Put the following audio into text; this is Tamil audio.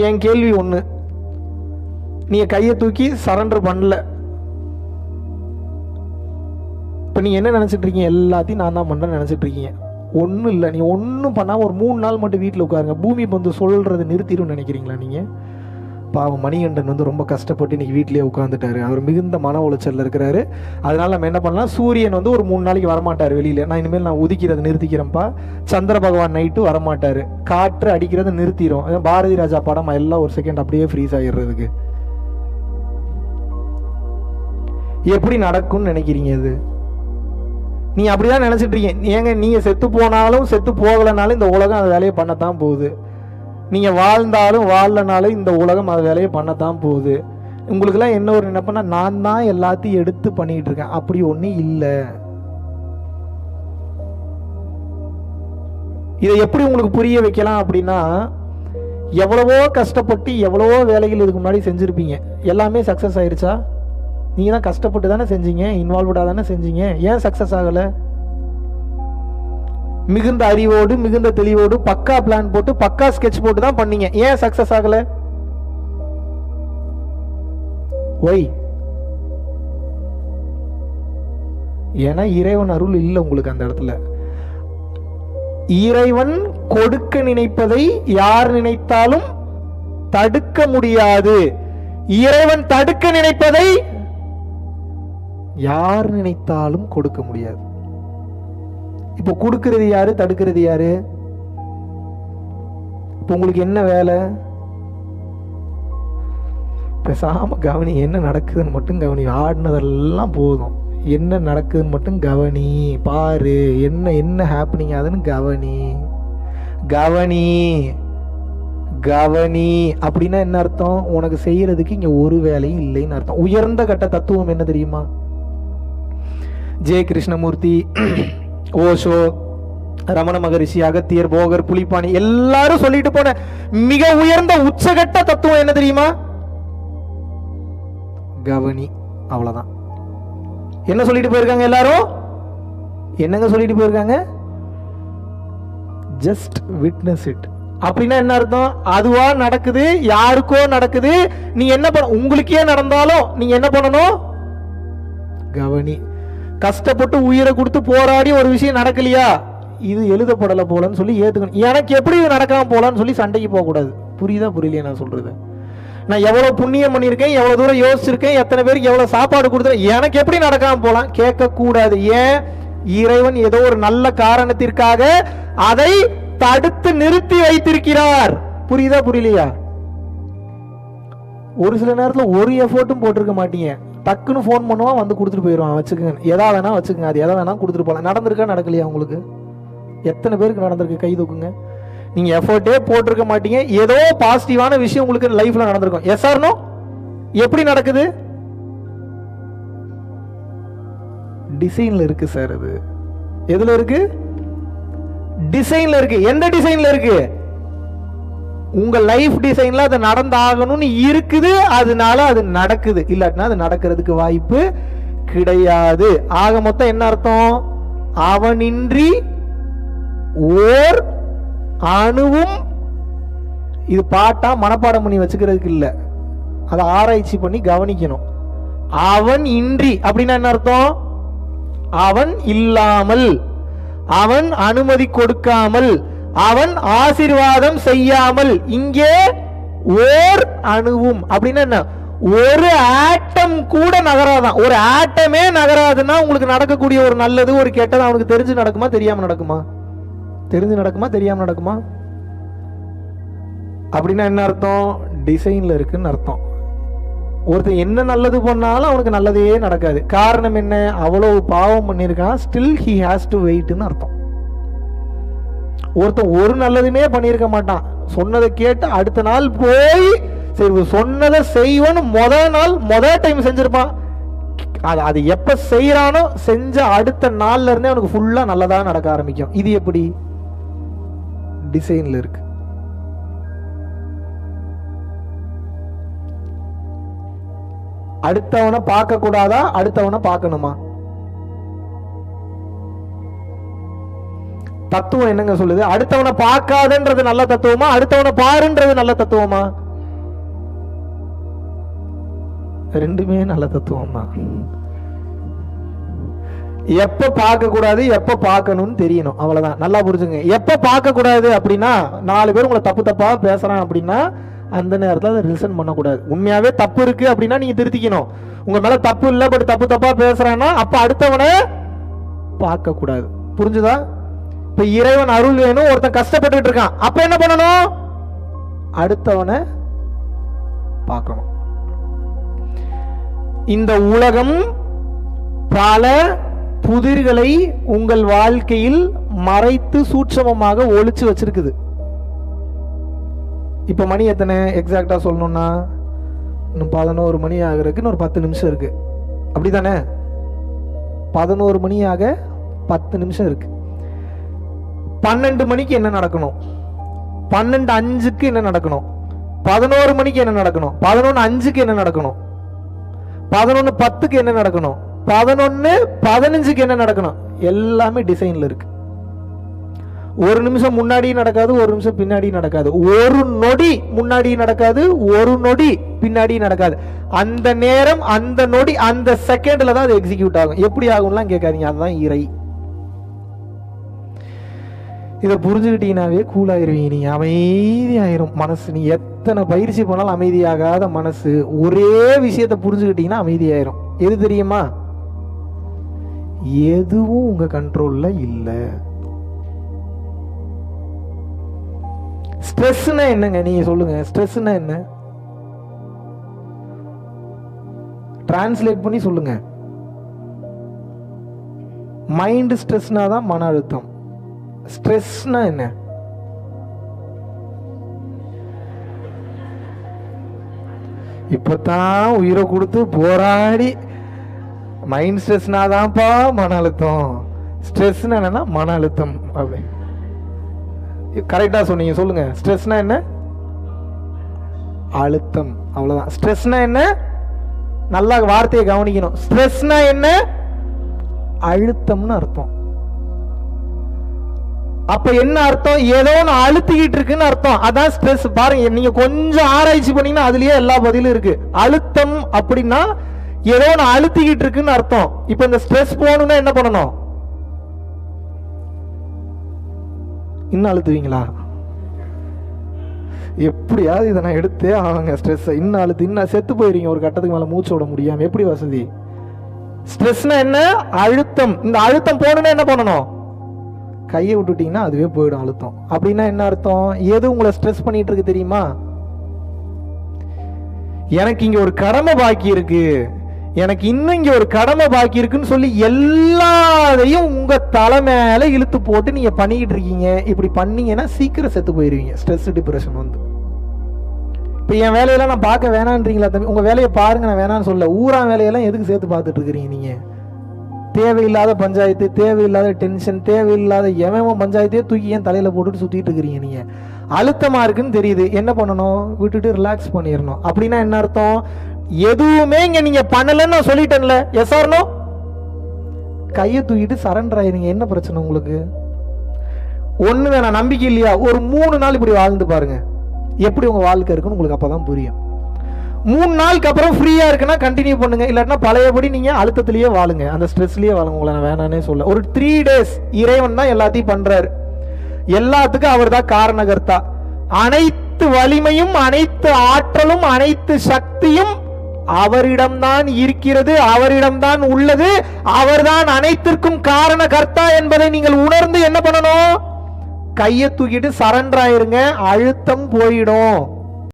என் கேள்வி ஒன்று, நீங்கள் கையை தூக்கி சரண்டர் பண்ணல, இப்போ நீங்கள் என்ன நினச்சிட்டு இருக்கீங்க? எல்லாத்தையும் நான் தான் பண்ணுறேன்னு நினச்சிட்டு இருக்கீங்க. ஒன்றும் இல்லை, நீங்கள் ஒன்றும் பண்ணாமல் ஒரு 3 நாள் மட்டும் வீட்டில் உட்காருங்க, பூமி வந்து சொல்கிறது நிறுத்திடும்னு நினைக்கிறீங்களா நீங்கள்? பாவம் மணிகண்டன் வந்து ரொம்ப கஷ்டப்பட்டு இன்றைக்கி வீட்டிலேயே உட்காந்துட்டாரு. அவர் மிகுந்த மன உளைச்சலில் இருக்கிறாரு. அதனால் நம்ம என்ன பண்ணலாம், சூரியன் வந்து ஒரு 3 நாளைக்கு வரமாட்டார் வெளியில். நான் இனிமேல் நான் உதிக்கிறத நிறுத்திக்கிறேன்ப்பா. சந்திர பகவான் நைட்டு வரமாட்டார். காற்று அடிக்கிறத நிறுத்திடும். பாரதி ராஜா படம் எல்லாம் ஒரு செகண்ட் அப்படியே ஃப்ரீஸ் ஆகிடுறதுக்கு எப்படி நடக்கும்னு நினைக்கிறீங்க? இது நீ அப்படிதான் நினைச்சிட்டு இருக்கீங்க. ஏங்க, நீங்க செத்து போனாலும் செத்து போகலனாலும் இந்த உலகம் அந்த வேலையை பண்ணத்தான் போகுது. நீங்க வாழ்ந்தாலும் வாழலனாலும் இந்த உலகம் அந்த வேலையை பண்ணத்தான் போகுது. உங்களுக்குலாம் என்ன ஒரு நினைப்புனா, நான் தான் எல்லாத்தையும் எடுத்து பண்ணிட்டு இருக்கேன். அப்படி ஒன்றும் இல்லை. இதை எப்படி உங்களுக்கு புரிய வைக்கலாம் அப்படின்னா, எவ்வளவோ கஷ்டப்பட்டு எவ்வளவோ வேலைகள் இதுக்கு முன்னாடி செஞ்சிருப்பீங்க. எல்லாமே சக்சஸ் ஆயிருச்சா? நீங்க தான் கஷ்டப்பட்டு தானே செஞ்சீங்க, இன்வால்வ்டா தானே செஞ்சீங்க. ஏன் சக்சஸ் ஆகல? மிகுந்த அறிவோடு மிகுந்த தெளிவோடு பக்கா பிளான் போட்டு பக்கா ஸ்கெட்ச் போட்டு தான் பண்ணீங்க. ஏன் சக்சஸ் ஆகல? ஒய்? ஏன்னா இறைவன் அருள் இல்லை உங்களுக்கு அந்த இடத்துல. இறைவன் கொடுக்க நினைப்பதை யார் நினைத்தாலும் தடுக்க முடியாது. இறைவன் தடுக்க நினைப்பதை யார் நினைத்தாலும் கொடுக்க முடியாது. இப்போ கொடுக்கிறது யாரு, தடுக்கிறது யாரு? இப்போ உங்களுக்கு என்ன வேலை? பேசாம கவனி, என்ன நடக்குதுன்னு மட்டும் கவனி. ஆடினதெல்லாம் போதும், என்ன நடக்குதுன்னு மட்டும் கவனி. பாரு என்ன என்ன ஹேப்பனிங் ஆகுதுன்னு கவனி. கவனி கவனி அப்படின்னா என்ன அர்த்தம்? உனக்கு செய்யறதுக்கு இங்க ஒரு வேலையும் இல்லைன்னு அர்த்தம். உயர்ந்த கட்ட தத்துவம் என்ன தெரியுமா? ஜெய கிருஷ்ணமூர்த்தி, ஓஷோ, ரமண மகரிஷி, அகத்தியர், போகர், புலிப்பாணி எல்லாரும் சொல்லிட்டு போன மிக உயர்ந்த உச்சகட்ட தத்துவம் என்ன தெரியுமா? கவனி. அவ்வளவுதான். என்ன சொல்லிட்டு போயிருக்காங்க எல்லாரும்? என்னங்க சொல்லிட்டு போயிருக்காங்க? Just witness it. அப்படின்னா என்ன அர்த்தம்? அதுவா நடக்குது, யாருக்கோ நடக்குது. நீ என்ன பண்ண, உங்களுக்கே நடந்தாலும் நீங்க என்ன பண்ணணும்? கவனி. கஷ்டப்பட்டு உயிரை கொடுத்து போராடி ஒரு விஷயம் நடக்கலையா, இது எழுதப்படல போலன்னு சொல்லி ஏத்துக்கணும். எனக்கு எப்படி இது நடக்காம போலான்னு சொல்லி சண்டைக்கு போக கூடாது. புரியுதா புரியலையா நான் சொல்றது? நான் எவ்வளவு புண்ணியம் பண்ணியிருக்கேன், எவ்வளவு தூரம் யோசிச்சிருக்கேன், எத்தனை பேருக்கு எவ்வளவு சாப்பாடு கொடுத்தேன், எனக்கு எப்படி நடக்காம போலாம் கேட்க கூடாது. ஏன்? இறைவன் ஏதோ ஒரு நல்ல காரணத்திற்காக அதை தடுத்து நிறுத்தி வைத்திருக்கிறார். புரியுதா புரியலையா? ஒரு சில நேரத்தில் ஒரு எஃபோர்ட்டும் போட்டிருக்க மாட்டீங்க. டக்குன்னு ஃபோன் பண்ணுவான், வந்து கொடுத்துட்டு போயிடுவான். வச்சுக்கோங்க, எதா வேணா வச்சுக்கோங்க, அது எதை வேணா கொடுத்துட்டு போகலாம். நடந்திருக்கா நடக்கலையா உங்களுக்கு? எத்தனை பேருக்கு நடந்திருக்கு? கை தூக்குங்க. நீங்க எஃபோர்ட்டே போட்டிருக்க மாட்டீங்க, ஏதோ பாசிட்டிவான விஷயம் உங்களுக்கு லைஃப்ல நடந்திருக்கும். Yes or no? எப்படி நடக்குது? டிசைன்ல இருக்கு சார். அது எதுல இருக்கு? டிசைன்ல இருக்கு. எந்த டிசைன்ல இருக்கு? உங்க லைஃப் டிசைன்ல அது நடந்தாகணும்னு இருக்குது, அதனால அது நடக்குது. இல்லாட்டினா அது நடக்கிறதுக்கு வாய்ப்பு கிடையாது. ஆக மொத்தம் என்ன அர்த்தம்? அவனின்றி ஓர் அணுவும், இது பாட்டா மனப்பாடம் பண்ணி வச்சுக்கிறதுக்கு இல்ல, அதை ஆராய்ச்சி பண்ணி கவனிக்கணும். அவன் இன்றி அப்படின்னா என்ன அர்த்தம்? அவன் இல்லாமல், அவன் அனுமதி கொடுக்காமல், அவன் ஆசீர்வாதம் செய்யாமல், இங்கே ஓர் அணுவும் அப்படின்னா என்ன? ஒரு ஆட்டம் கூட நகராதான். ஒரு ஆட்டமே நகராதுன்னா உங்களுக்கு நடக்கக்கூடிய ஒரு நல்லது ஒரு கெட்டது அவனுக்கு தெரிஞ்சு நடக்குமா தெரியாம நடக்குமா? தெரிஞ்சு நடக்குமா தெரியாம நடக்குமா? அப்படின்னா என்ன அர்த்தம்? டிசைன்ல இருக்குன்னு அர்த்தம். ஒருத்தன் என்ன நல்லது பண்ணாலும் அவனுக்கு நல்லதே நடக்காது. காரணம் என்ன? அவ்வளவு பாவம் பண்ணியிருக்கான். ஸ்டில் ஹி ஹாஸ் டு வெயிட்னு அர்த்தம். ஒருத்தன் ஒரு நல்லதுமே பண்ணியிருக்க மாட்டான். சொன்னதை கேட்டு அடுத்த நாள் போய் சரி சொன்னதை செய்வன்னு முதல் டைம் செஞ்சிருப்பான். அது எப்ப செய்யறானோ செஞ்ச அடுத்த நாள்ல இருந்தே அவனுக்கு ஃபுல்லா நல்லதா நடக்க ஆரம்பிக்கும். இது எப்படி? டிசைன்ல இருக்கு. அடுத்தவனை பார்க்க கூடாதா, அடுத்தவனை பார்க்கணுமா? தத்துவம் என்னங்க சொல்லுது? அடுத்தவனை பார்க்காதன்றது நல்ல தத்துவமா, அடுத்தவனை பாருன்றது நல்ல தத்துவமா? ரெண்டுமே நல்ல தத்துவம் தான். எப்ப பார்க்க கூடாது எப்ப பார்க்கணும்னு தெரியணும், அவ்வளவுதான். நல்லா புரிஞ்சுங்க. எப்ப பார்க்க கூடாது அப்படின்னா, 4 பேர் உங்களை தப்பு தப்பா பேசுறான் அப்படின்னா அந்த நேரத்தில் அதை லிசன் பண்ணக்கூடாது. உண்மையாவே தப்பு இருக்கு அப்படின்னா நீங்க திருத்திக்கணும். உங்க மேல தப்பு இல்லை, பட் தப்பு தப்பா பேசுறான்னா அப்ப அடுத்தவனை பார்க்க கூடாது. புரிஞ்சுதா? இப்ப இறைவன் அருள் வேணும், ஒருத்தன் கஷ்டப்பட்டு இருக்கான், அப்ப என்ன பண்ணணும்? அடுத்தவனை பார்க்கணும். இந்த உலகம் பல புதிர்களை உங்கள் வாழ்க்கையில் மறைத்து சூட்சமமாக ஒளிச்சு வச்சிருக்குது. இப்ப மணி எத்தனை எக்ஸாக்டா சொல்லணும்னா, இன்னும் 11 மணி ஆகிறதுக்கு இன்னொரு 10 நிமிஷம் இருக்கு, அப்படிதானே? 11 மணி ஆக 10 நிமிஷம் இருக்கு. 12 மணிக்கு என்ன நடக்கணும்? 12:05க்கு என்ன நடக்கணும்? 11 மணிக்கு என்ன நடக்கணும்? 11:05க்கு என்ன நடக்கணும்? 11:10க்கு என்ன நடக்கணும்? 11:15க்கு என்ன நடக்கணும்? எல்லாமே டிசைன்ல இருக்கு. ஒரு நிமிஷம் முன்னாடி நடக்காது, ஒரு நிமிஷம் பின்னாடி நடக்காது, ஒரு நொடி முன்னாடி நடக்காது, ஒரு நொடி பின்னாடி நடக்காது. அந்த நேரம், அந்த நொடி, அந்த செகண்ட்ல தான் அது எக்ஸிக்யூட் ஆகும். எப்படி ஆகும்லாம் கேட்காதீங்க, அதுதான் இறை. இதை புரிஞ்சுக்கிட்டீங்கன்னாவே கூலாயிருவீங்க, நீங்க அமைதியாயிரும் மனசு. நீ எத்தனை பயிற்சி பண்ணாலும் அமைதியாகாத மனசு ஒரே விஷயத்தை புரிஞ்சுக்கிட்டீங்கன்னா அமைதியாயிரும். எது தெரியுமா? எதுவும் உங்க கண்ட்ரோல்ல இல்லை. ஸ்ட்ரெஸ்னா என்னங்க? நீங்க சொல்லுங்க, ஸ்ட்ரெஸ்னா என்ன? டிரான்ஸ்லேட் பண்ணி சொல்லுங்க. மைண்ட் ஸ்ட்ரெஸ்னா தான் மன அழுத்தம். ஸ்ட்ரெஸ்னா என்ன? இப்பதான் உயிரை கொடுத்து போராடி மைண்ட் ஸ்ட்ரெஸ்னா தான்ப்பா மன அழுத்தம். ஸ்ட்ரெஸ்னா என்னன்னா மன அழுத்தம். அப்படி கரெக்டா சொன்னீங்க. சொல்லுங்க, ஸ்ட்ரெஸ்னா என்ன? அழுத்தம், அவ்வளவுதான். ஸ்ட்ரெஸ்னா என்ன? நல்லா வார்த்தையை கவனிக்கணும். ஸ்ட்ரெஸ்னா என்ன? அழுத்தம்னு அர்த்தம். அப்ப என்ன அர்த்தம்? ஏதோ ஒன்று அழுத்திக்கிட்டு இருக்குன்னு அர்த்தம். அதான் ஸ்ட்ரெஸ். பாருங்க, நீங்க கொஞ்சம் ஆராய்ச்சி பண்ணீங்கன்னா அதுலயே எல்லா பதிலும் இருக்கு. அழுத்தம் அப்படின்னா ஏதோ ஒன்று அழுத்திக்கிட்டு இருக்குன்னு அர்த்தம். இப்ப இந்த ஸ்ட்ரெஸ் போகணும்னா என்ன பண்ணணும்? இன்னும் அழுத்துவீங்களா? எப்படியாவது இதை நான் எடுத்தே ஆவாங்க. ஸ்ட்ரெஸ் இன்னும் அழுத்து, இன்னும் செத்து போயிருவீங்க ஒரு கட்டத்துக்கு மேல மூச்சு விட முடியாம. எப்படி வசதி? ஸ்ட்ரெஸ்னா என்ன? அழுத்தம். இந்த அழுத்தம் போகணும்னா என்ன பண்ணணும்? கையை விட்டுட்டீங்கன்னா அதுவே போயிடும் அழுத்தம். அப்படின்னா என்ன அர்த்தம்? எது உங்களை ஸ்ட்ரெஸ் பண்ணிட்டு இருக்கு தெரியுமா? எனக்கு இங்க ஒரு கடமை பாக்கி இருக்கு, எனக்கு இன்னும் இங்க ஒரு கடமை பாக்கி இருக்குன்னு சொல்லி எல்லாரையும் உங்க தலை மேல இழுத்து போட்டு நீங்க பண்ணிக்கிட்டு இருக்கீங்க. இப்படி பண்ணீங்கன்னா சீக்கிரம் செத்து போயிருவீங்க. ஸ்ட்ரெஸ், டிப்ரெஷன் வந்து. இப்ப என் வேலையெல்லாம் நான் பார்க்க வேணான்றீங்களா தம்பி? உங்க வேலையை பாருங்க, நான் வேணான்னு சொல்ல. ஊரா வேலையெல்லாம் எதுக்கு சேர்த்து பார்த்துட்டு இருக்கிறீங்க நீங்க? தேவையில்லாத பஞ்சாயத்து, தேவையில்லாத டென்ஷன், தேவையில்லாத எவன் பஞ்சாயத்தையே தூக்கி ஏன் தலையில போட்டுட்டு சுத்திட்டு இருக்கிறீங்க நீங்க? அழுத்தமா இருக்குன்னு தெரியுது, என்ன பண்ணணும்? விட்டுட்டு ரிலாக்ஸ் பண்ணிடணும். அப்படின்னா என்ன அர்த்தம்? எதுவுமே இங்க நீங்க பண்ணலன்னு நான் சொல்லிட்டேன்ல. Yes or no? கையை தூக்கிட்டு சரண்டர் ஆயிருங்க. என்ன பிரச்சனை உங்களுக்கு? ஒண்ணு வேணாம், நம்பிக்கை இல்லையா? ஒரு 3 நாள் இப்படி வாழ்ந்து பாருங்க, எப்படி உங்க வாழ்க்கை இருக்குன்னு உங்களுக்கு அப்பதான் புரியும். 3 நாளுக்கு அப்புறம் ஃப்ரீயா இருக்குன்னா கண்டினியூ பண்ணுங்க, இல்லாட்டினா பழையபடி நீங்க அழுத்தத்திலேயே வாழுங்க, அந்த ஸ்ட்ரெஸ்லயே வாழுங்க. உங்களை நான் வேணானே சொல்ல. ஒரு 3 days இறைவன் தான் எல்லாத்தையும் பண்றாரு. எல்லாத்துக்கும் அவர் தான் காரணகர்த்தா. அனைத்து வலிமையும், அனைத்து ஆற்றலும், அனைத்து சக்தியும் அவரிடம்தான் இருக்கிறது, அவரிடம்தான் உள்ளது. அவர்தான் அனைத்திற்கும் காரணகர்த்தா என்பதை நீங்கள் உணர்ந்து என்ன பண்ணணும்? கையை தூக்கிட்டு சரண்டர் ஆயிருங்க. அழுத்தம் போயிடும்.